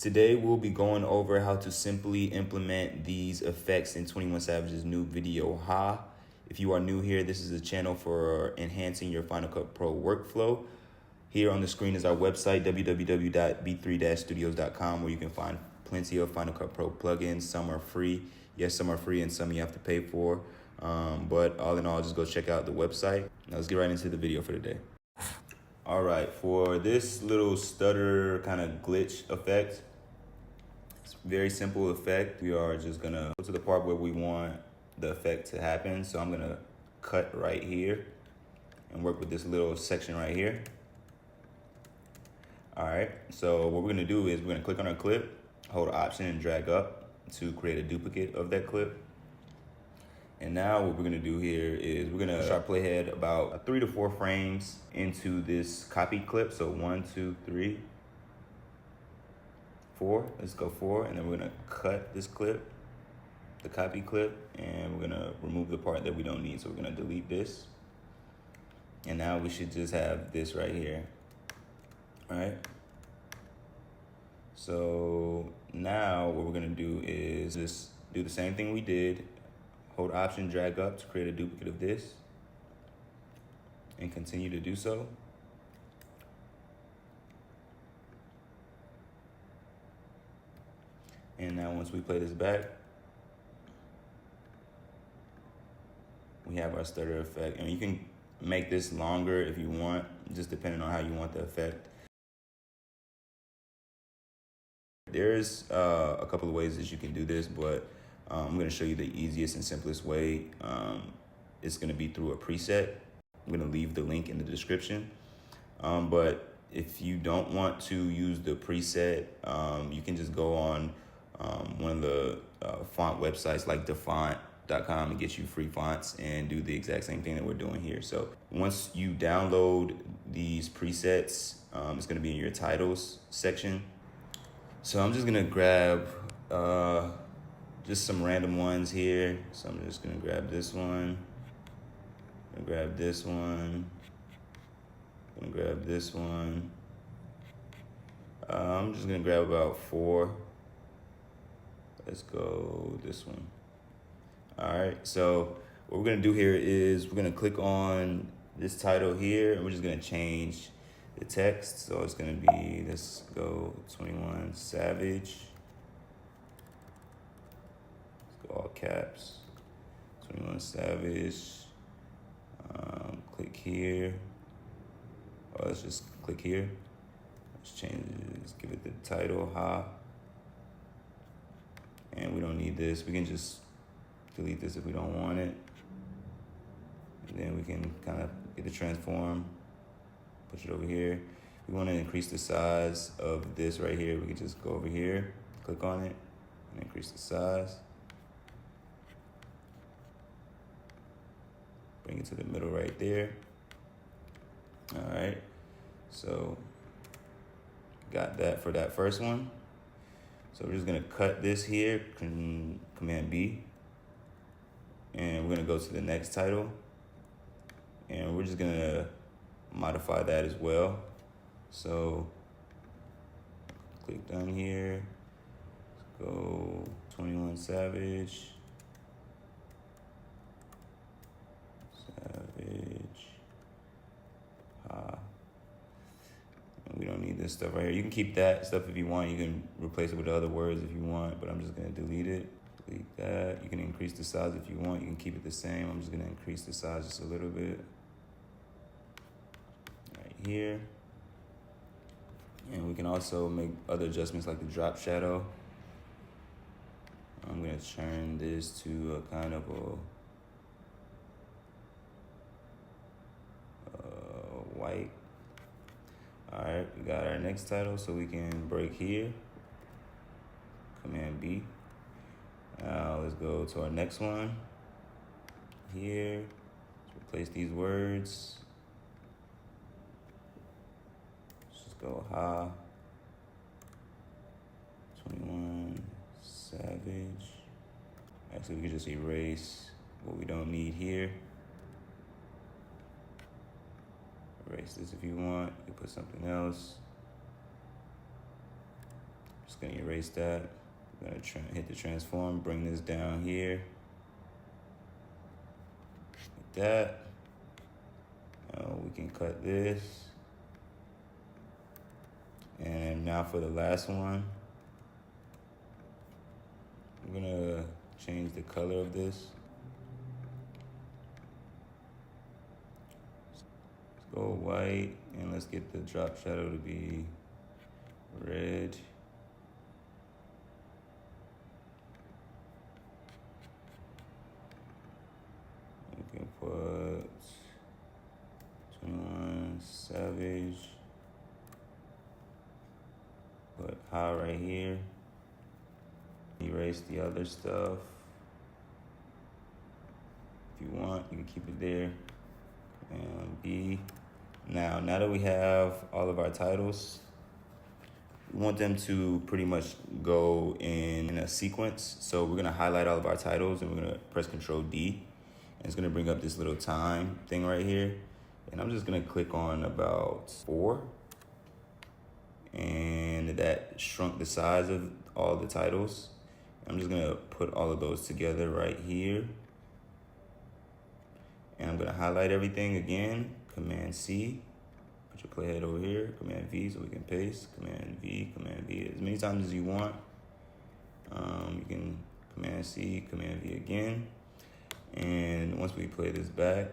Today we'll be going over how to simply implement these effects in 21 Savage's new video, Ha. If you are new here, this is a channel for enhancing your Final Cut Pro workflow. Here on the screen is our website, www.b3-studios.com, where you can find plenty of Final Cut Pro plugins. Some are free. Yes, some are free and some you have to pay for. But all in all, just go check out the website. Now let's get right into the video for today. All right, for this little stutter kind of glitch effect, it's a very simple effect. We are just gonna go to the part where we want the effect to happen. So I'm gonna cut right here and work with this little section right here. All right, so what we're gonna do is we're gonna click on our clip, hold Option and drag up to create a duplicate of that clip. And now what we're gonna do here is we're gonna sharp playhead about 3 to 4 frames into this copied clip. So 1, 2, 3, 4, let's go 4. And then we're gonna cut this clip, the copy clip, and we're gonna remove the part that we don't need. So we're gonna delete this. And now we should just have this right here, all right? So now what we're gonna do is just do the same thing we did. Hold Option, drag up to create a duplicate of this, and continue to do so. And now once we play this back, we have our stutter effect. And you can make this longer if you want, just depending on how you want the effect. There's a couple of ways that you can do this, but I'm gonna show you the easiest and simplest way. It's gonna be through a preset. I'm gonna leave the link in the description. But if you don't want to use the preset, you can just go on one of the font websites like defont.com and get you free fonts and do the exact same thing that we're doing here. So once you download these presets, it's gonna be in your titles section. So I'm just gonna grab just some random ones here. So I'm just gonna grab this one, gonna grab this one, gonna grab this one. I'm just gonna grab about 4. Let's go this one. All right, so what we're gonna do here is we're gonna click on this title here and we're just gonna change the text. So it's gonna be, let's go 21 Savage. Let's go all caps, 21 Savage. Click here. Oh, let's just click here. Let's change it, let's give it the title, Ha. And we don't need this. We can just delete this if we don't want it. And then we can kind of get the transform, push it over here. If we want to increase the size of this right here, we can just go over here, click on it, and increase the size. Bring it to the middle right there. All right, so got that for that first one. So we're just gonna cut this here, Command B, and we're gonna go to the next title, and we're just gonna modify that as well. So click done here, let's go 21 Savage, Ha. And we don't need this stuff right here. You can keep that stuff if you want. You can replace it with other words if you want, but I'm just gonna delete it. Delete that. You can increase the size if you want. You can keep it the same. I'm just gonna increase the size just a little bit. Right here. And we can also make other adjustments like the drop shadow. I'm gonna turn this to a kind of a white. All right, we got our next title, so we can break here. Command B. Now let's go to our next one. Here, let's replace these words. Let's just go Ha. 21 Savage. Actually, we could just erase what we don't need here. Erase this if you want. You can put something else. Just gonna erase that. We're gonna hit the transform, bring this down here. Like that. We can cut this. And now for the last one, I'm gonna change the color of this. Let's go white, and let's get the drop shadow to be red. We can put 21 Savage. Put high right here. Erase the other stuff. If you want, you can keep it there. And B. Now that we have all of our titles, we want them to pretty much go in a sequence. So we're gonna highlight all of our titles and we're gonna press Control D. And it's gonna bring up this little time thing right here. And I'm just gonna click on about 4. And that shrunk the size of all the titles. I'm just gonna put all of those together right here. And I'm gonna highlight everything again, Command C. Put your playhead over here, Command V so we can paste, Command V, as many times as you want. You can Command C, Command V again. And once we play this back,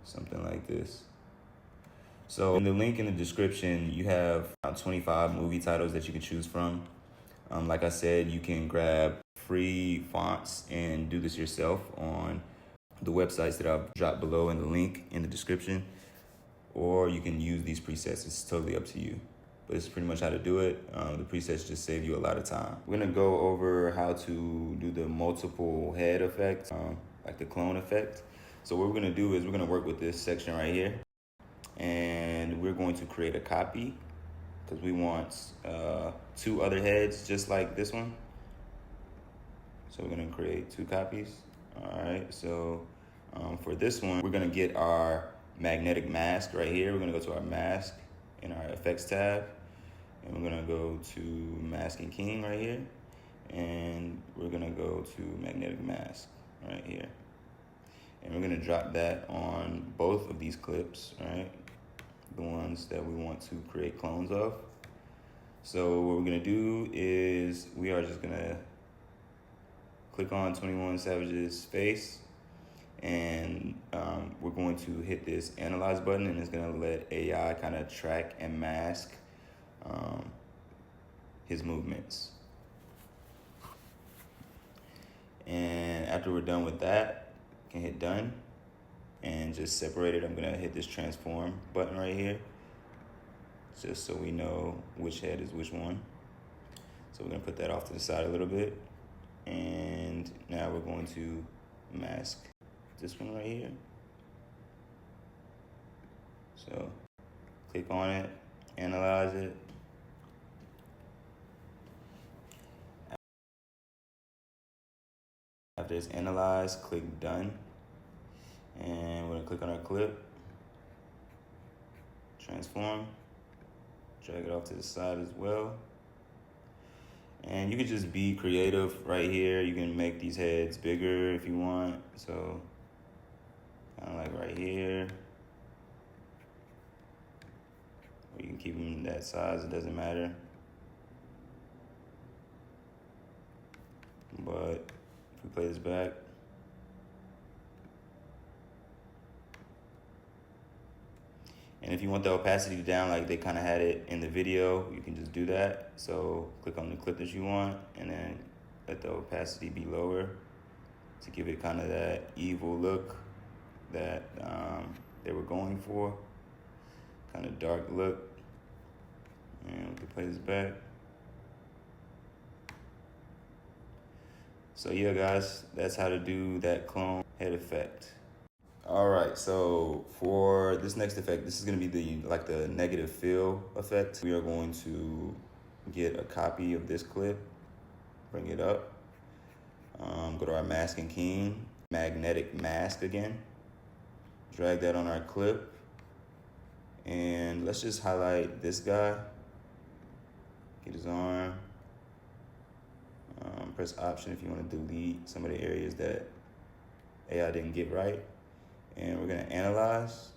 something like this. So in the link in the description, you have around 25 movie titles that you can choose from. Like I said, you can grab free fonts and do this yourself on the websites that I've dropped below in the link in the description, or you can use these presets. It's totally up to you. But it's pretty much how to do it. The presets just save you a lot of time. We're gonna go over how to do the multiple head effect, like the clone effect. So what we're gonna do is we're gonna work with this section right here. And we're going to create a copy because we want 2 other heads just like this one. So we're gonna create 2 copies. All right, so for this one, we're gonna get our magnetic mask right here. We're gonna go to our mask in our effects tab, and we're gonna go to mask and king right here. And we're gonna go to magnetic mask right here. And we're gonna drop that on both of these clips, right? The ones that we want to create clones of. So what we're gonna do is we are just gonna click on 21 Savage's face, and we're going to hit this analyze button, and it's gonna let AI kind of track and mask his movements. And after we're done with that, you can hit done and just separate it. I'm gonna hit this transform button right here, just so we know which head is which one. So we're gonna put that off to the side a little bit. And now we're going to mask this one right here. So click on it, analyze it. After it's analyzed, click done. And we're gonna click on our clip, transform, drag it off to the side as well. And you can just be creative right here. You can make these heads bigger if you want. So kind of like right here. Or you can keep them that size, it doesn't matter. But if we play this back, and if you want the opacity down like they kind of had it in the video, you can just do that. So click on the clip that you want and then let the opacity be lower to give it kind of that evil look that they were going for. Kind of dark look. And we can play this back. So yeah, guys, that's how to do that clone head effect. All right, so for this next effect, this is gonna be the negative fill effect. We are going to get a copy of this clip, bring it up, go to our mask and keying, magnetic mask again, drag that on our clip, And let's just highlight this guy, get his arm. Press Option if you want to delete some of the areas that AI didn't get right. And we're going to analyze.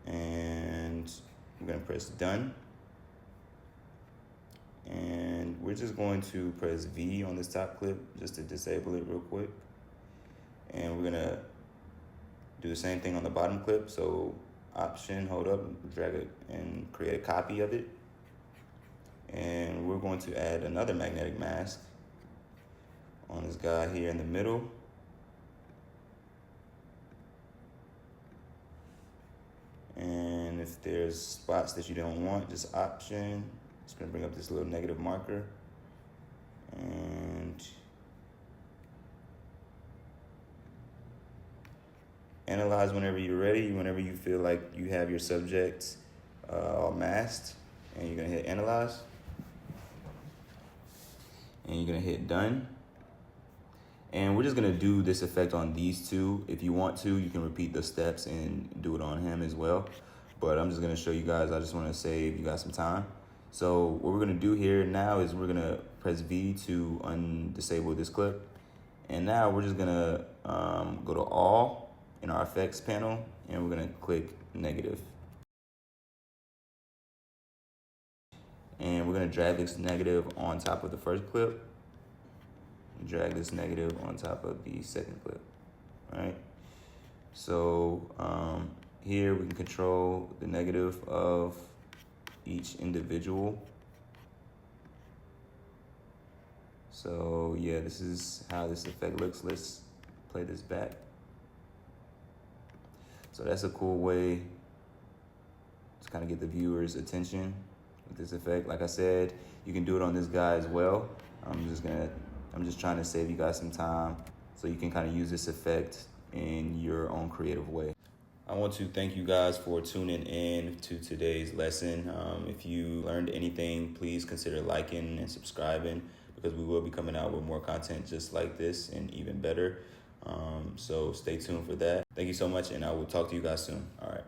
And we're going to press Done. And we're just going to press V on this top clip just to disable it real quick. And we're going to do the same thing on the bottom clip. So Option, hold up, drag it, and create a copy of it. And we're going to add another magnetic mask on this guy here in the middle. And if there's spots that you don't want, just Option. It's going to bring up this little negative marker. And analyze whenever you're ready, whenever you feel like you have your subject all masked. And you're going to hit Analyze. And you're going to hit Done. And we're just going to do this effect on these two. If you want to, you can repeat the steps and do it on him as well. But I'm just going to show you guys. I just want to save you guys some time. So what we're going to do here now is we're going to press V to undisable this clip. And now we're just going to go to All in our effects panel. And we're going to click Negative. And we're going to drag this negative on top of the first clip. Drag this negative on top of the second clip, right? So here we can control the negative of each individual. So yeah, this is how this effect looks. Let's play this back. So that's a cool way to kind of get the viewer's attention with this effect. Like I said, you can do it on this guy as well. I'm just trying to save you guys some time so you can kind of use this effect in your own creative way. I want to thank you guys for tuning in to today's lesson. If you learned anything, please consider liking and subscribing because we will be coming out with more content just like this and even better. So stay tuned for that. Thank you so much, and I will talk to you guys soon. All right.